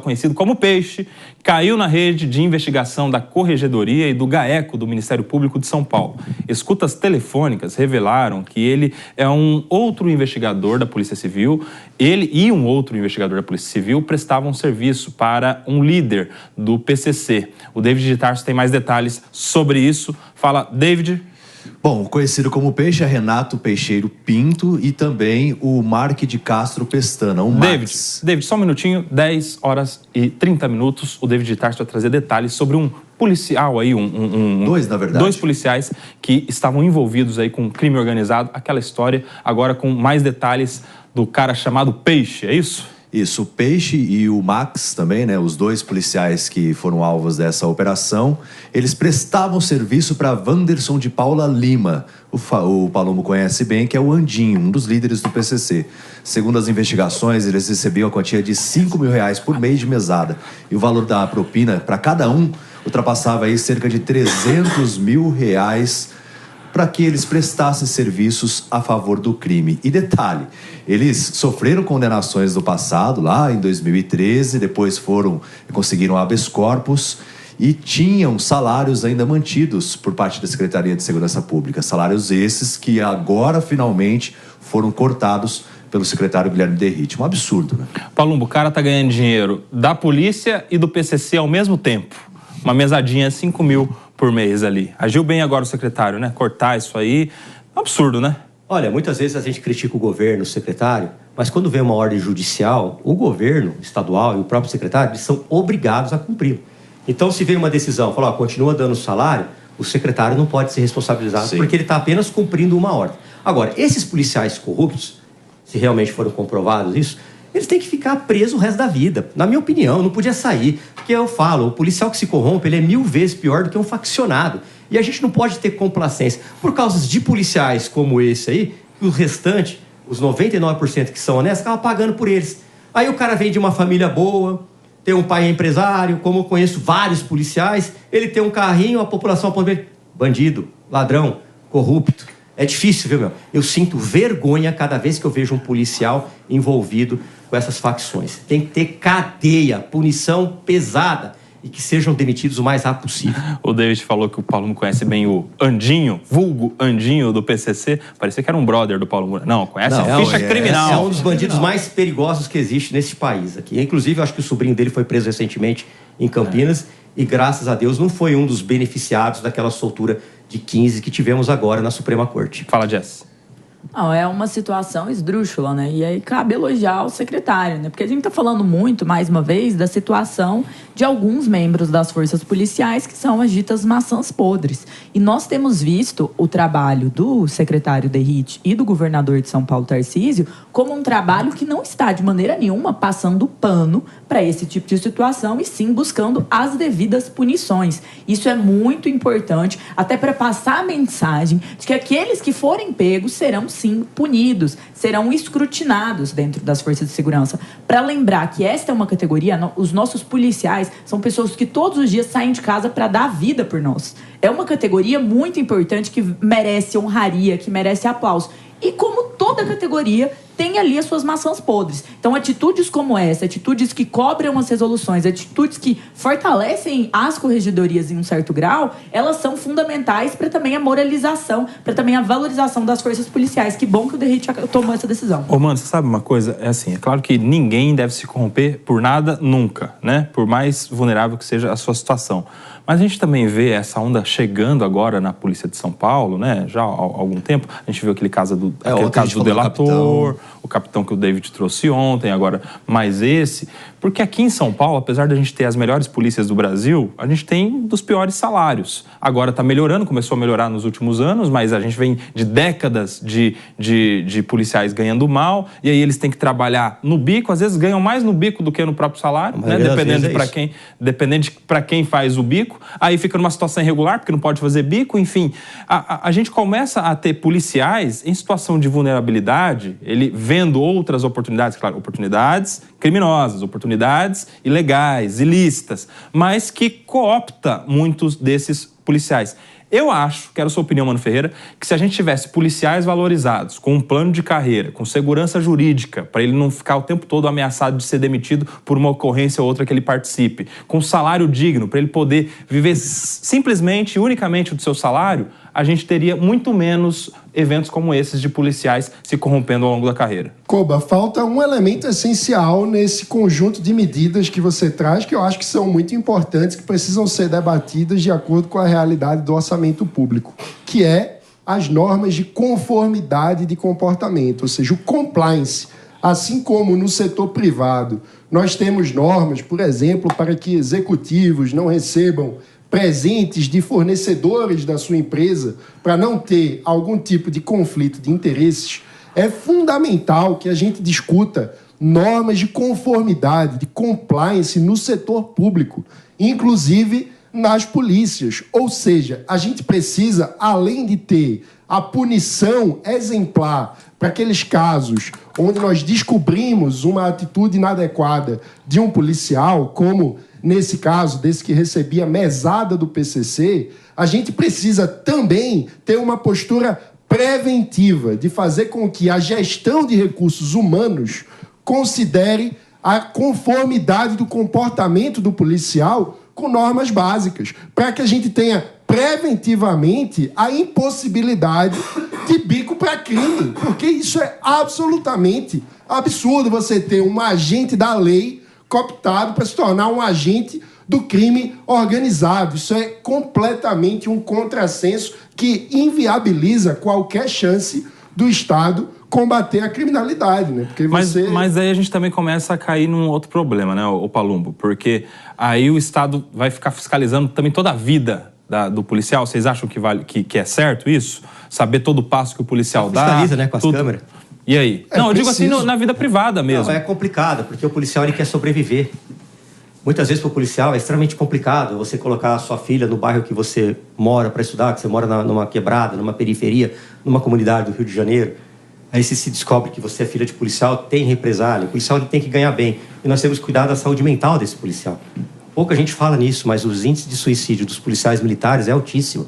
conhecido como Peixe, caiu na rede de investigação da Corregedoria e do GAECO do Ministério Público de São Paulo. Escutas telefônicas revelaram que ele é um outro investigador da Polícia Civil. Ele e um outro investigador da Polícia Civil prestavam serviço para um líder do PCC. O David de Tarso tem mais detalhes sobre isso. Fala, David. Bom, conhecido como Peixe é Renato Peixeiro Pinto e também o Mark de Castro Pestana, o Max. David, só um minutinho, 10 horas e 30 minutos. O David de Tarso vai trazer detalhes sobre um policial aí, dois policiais que estavam envolvidos aí com crime organizado, aquela história, agora com mais detalhes do cara chamado Peixe, é isso? Isso, o Peixe e o Max também, né, os dois policiais que foram alvos dessa operação, eles prestavam serviço para Wanderson de Paula Lima, o Palombo conhece bem, que é o Andinho, um dos líderes do PCC. Segundo as investigações, eles recebiam a quantia de R$5 mil por mês de mesada, e o valor da propina para cada um ultrapassava aí cerca de R$300 mil para que eles prestassem serviços a favor do crime. E detalhe, eles sofreram condenações no passado, lá em 2013, depois conseguiram habeas corpus e tinham salários ainda mantidos por parte da Secretaria de Segurança Pública. Salários esses que agora, finalmente, foram cortados pelo secretário Guilherme Derrite. Um absurdo, né? Palumbo, o cara tá ganhando dinheiro da polícia e do PCC ao mesmo tempo. Uma mesadinha, 5 mil por mês ali. Agiu bem agora o secretário, né? Cortar isso aí, é um absurdo, né? Olha, muitas vezes a gente critica o governo, o secretário, mas quando vem uma ordem judicial, o governo estadual e o próprio secretário, eles são obrigados a cumprir. Então, se vem uma decisão, fala, continua dando salário, o secretário não pode ser responsabilizado. Sim. Porque ele está apenas cumprindo uma ordem. Agora, esses policiais corruptos, se realmente foram comprovados isso, eles têm que ficar presos o resto da vida. Na minha opinião, não podia sair. Porque eu falo, o policial que se corrompe, ele é 1000 vezes pior do que um faccionado. E a gente não pode ter complacência. Por causa de policiais como esse aí, o restante, os 99% que são honestos, acabam pagando por eles. Aí o cara vem de uma família boa, tem um pai empresário, como eu conheço vários policiais, ele tem um carrinho, a população aponta ele, bandido, ladrão, corrupto. É difícil, viu, meu? Eu sinto vergonha cada vez que eu vejo um policial envolvido com essas facções. Tem que ter cadeia, punição pesada e que sejam demitidos o mais rápido possível. O David falou que o Paulo conhece bem o Andinho, vulgo Andinho do PCC. Parecia que era um brother do Paulo. Não, conhece a ficha criminal. É um dos bandidos mais perigosos que existe nesse país aqui. Inclusive, eu acho que o sobrinho dele foi preso recentemente em Campinas e, graças a Deus, não foi um dos beneficiados daquela soltura de 15 que tivemos agora na Suprema Corte. Fala, Jess. Não, é uma situação esdrúxula, né? E aí cabe elogiar o secretário, né? Porque a gente está falando muito, mais uma vez, da situação de alguns membros das forças policiais que são as ditas maçãs podres. E nós temos visto o trabalho do secretário Derrite e do governador de São Paulo, Tarcísio, como um trabalho que não está, de maneira nenhuma, passando pano para esse tipo de situação e sim buscando as devidas punições. Isso é muito importante, até para passar a mensagem de que aqueles que forem pegos serão sim punidos, serão escrutinados dentro das forças de segurança. Para lembrar que esta é uma categoria, os nossos policiais são pessoas que todos os dias saem de casa para dar vida por nós. É uma categoria muito importante que merece honraria, que merece aplauso. E como toda categoria, tem ali as suas maçãs podres. Então, atitudes como essa, atitudes que cobram as resoluções, atitudes que fortalecem as corregedorias em um certo grau, elas são fundamentais para também a moralização, para também a valorização das forças policiais. Que bom que o Derrite tomou essa decisão. Ô, mano, você sabe uma coisa? É assim, é claro que ninguém deve se corromper por nada nunca, né? Por mais vulnerável que seja a sua situação. Mas a gente também vê essa onda chegando agora na Polícia de São Paulo, né? Já há algum tempo. A gente viu aquele caso do delator, o capitão que o David trouxe ontem, agora mais esse. Porque aqui em São Paulo, apesar de a gente ter as melhores polícias do Brasil, a gente tem dos piores salários. Agora está melhorando, começou a melhorar nos últimos anos, mas a gente vem de décadas de policiais ganhando mal, e aí eles têm que trabalhar no bico, às vezes ganham mais no bico do que no próprio salário, né? Dependendo para quem faz o bico. Aí fica numa situação irregular, porque não pode fazer bico, enfim. A gente começa a ter policiais em situação de vulnerabilidade, ele vendo outras oportunidades, claro, oportunidades criminosas, oportunidades ilegais, ilícitas, mas que coopta muitos desses policiais. Eu acho, quero a sua opinião, Mano Ferreira, que se a gente tivesse policiais valorizados, com um plano de carreira, com segurança jurídica, para ele não ficar o tempo todo ameaçado de ser demitido por uma ocorrência ou outra que ele participe, com salário digno, para ele poder viver simplesmente e unicamente do seu salário, a gente teria muito menos eventos como esses de policiais se corrompendo ao longo da carreira. Koba, falta um elemento essencial nesse conjunto de medidas que você traz, que eu acho que são muito importantes, que precisam ser debatidas de acordo com a realidade do orçamento público, que é as normas de conformidade de comportamento, ou seja, o compliance. Assim como no setor privado, nós temos normas, por exemplo, para que executivos não recebam presentes de fornecedores da sua empresa para não ter algum tipo de conflito de interesses, é fundamental que a gente discuta normas de conformidade, de compliance no setor público, inclusive nas polícias. Ou seja, a gente precisa, além de ter a punição exemplar para aqueles casos onde nós descobrimos uma atitude inadequada de um policial, como nesse caso, desse que recebia mesada do PCC, a gente precisa também ter uma postura preventiva de fazer com que a gestão de recursos humanos considere a conformidade do comportamento do policial com normas básicas, para que a gente tenha preventivamente a impossibilidade de bico para crime, porque isso é absolutamente absurdo, você ter um agente da lei cooptado para se tornar um agente do crime organizado. Isso é completamente um contrassenso que inviabiliza qualquer chance do Estado combater a criminalidade, né? Porque mas aí a gente também começa a cair num outro problema, né, o Palumbo? Porque aí o Estado vai ficar fiscalizando também toda a vida do policial. Vocês acham que é certo isso? Saber todo o passo que o policial dá? Fiscaliza, né, com as câmeras. E aí? Não, eu digo assim na vida privada mesmo. Não, é complicado, porque o policial ele quer sobreviver. Muitas vezes para o policial é extremamente complicado você colocar a sua filha no bairro que você mora para estudar, que você mora numa quebrada, numa periferia, numa comunidade do Rio de Janeiro. Aí você se descobre que você é filha de policial, tem represália. O policial ele tem que ganhar bem. E nós temos que cuidar da saúde mental desse policial. Pouca gente fala nisso, mas os índices de suicídio dos policiais militares é altíssimo.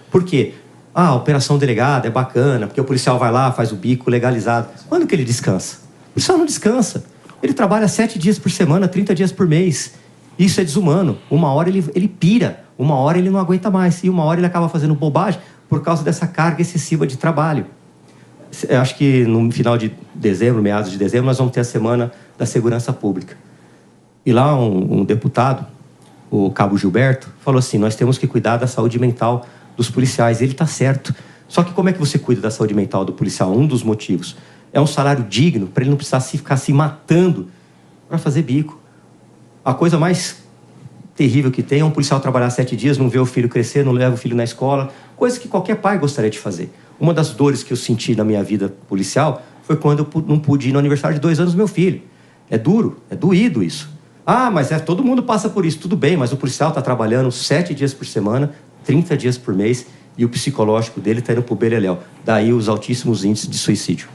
Por quê? A operação delegada é bacana, porque o policial vai lá, faz o bico legalizado. Quando que ele descansa? O policial não descansa. Ele trabalha 7 dias por semana, 30 dias por mês. Isso é desumano. Uma hora ele pira, uma hora ele não aguenta mais. E uma hora ele acaba fazendo bobagem por causa dessa carga excessiva de trabalho. Eu acho que no final de dezembro, meados de dezembro, nós vamos ter a Semana da Segurança Pública. E lá um deputado, o Cabo Gilberto, falou assim, nós temos que cuidar da saúde mental dos policiais. Ele está certo. Só que como é que você cuida da saúde mental do policial? Um dos motivos é um salário digno para ele não precisar ficar se matando para fazer bico. A coisa mais terrível que tem é um policial trabalhar 7 dias, não ver o filho crescer, não leva o filho na escola, coisa que qualquer pai gostaria de fazer. Uma das dores que eu senti na minha vida policial foi quando eu não pude ir no aniversário de 2 anos do meu filho. É duro, é doído isso. Ah, mas todo mundo passa por isso, tudo bem, mas o policial está trabalhando 7 dias por semana, 30 dias por mês, e o psicológico dele está indo pro beleléu. Daí os altíssimos índices de suicídio.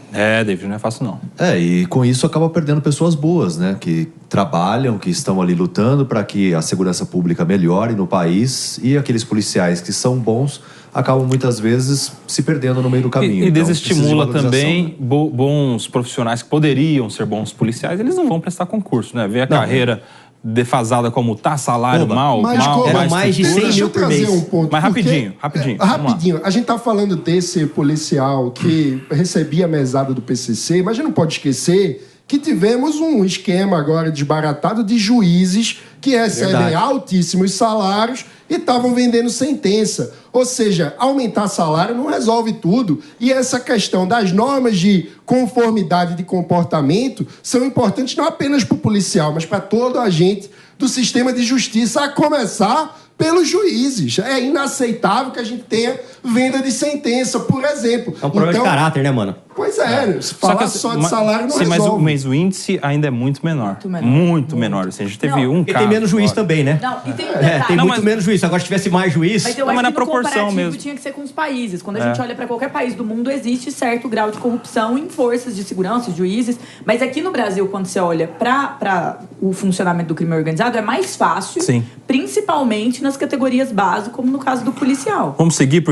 David, não é fácil não. E com isso acaba perdendo pessoas boas, né? Que trabalham, que estão ali lutando para que a segurança pública melhore no país, e aqueles policiais que são bons acabam muitas vezes se perdendo no meio do caminho. E desestimula também bons profissionais que poderiam ser bons policiais, eles não vão prestar concurso, né? Ver a carreira defasada como tá, salário mal, eram mais de 100 mil por mês. Mas rapidinho. Rapidinho. A gente tá falando desse policial que recebia a mesada do PCC, mas a gente não pode esquecer que tivemos um esquema agora desbaratado de juízes que recebem altíssimos salários e estavam vendendo sentença. Ou seja, aumentar salário não resolve tudo. E essa questão das normas de conformidade de comportamento são importantes não apenas para o policial, mas para todo agente do sistema de justiça, a começar pelos juízes. É inaceitável que a gente tenha venda de sentença, por exemplo. É um problema de caráter, né, mano? Pois é. Se falar só de salário não resolve. Mas o índice ainda é muito menor. Muito menor. Assim, a gente teve um caso. E tem menos juiz também, né? Não, e tem um detalhe. Tem muito menos juiz. Agora, se tivesse mais juiz... Mas eu acho na que proporção mesmo. Tinha que ser com os países. Quando a gente olha para qualquer país do mundo, existe certo grau de corrupção em forças de segurança, juízes. Mas aqui no Brasil, quando você olha para o funcionamento do crime organizado, é mais fácil principalmente nas categorias base, como no caso do policial. Vamos seguir, porque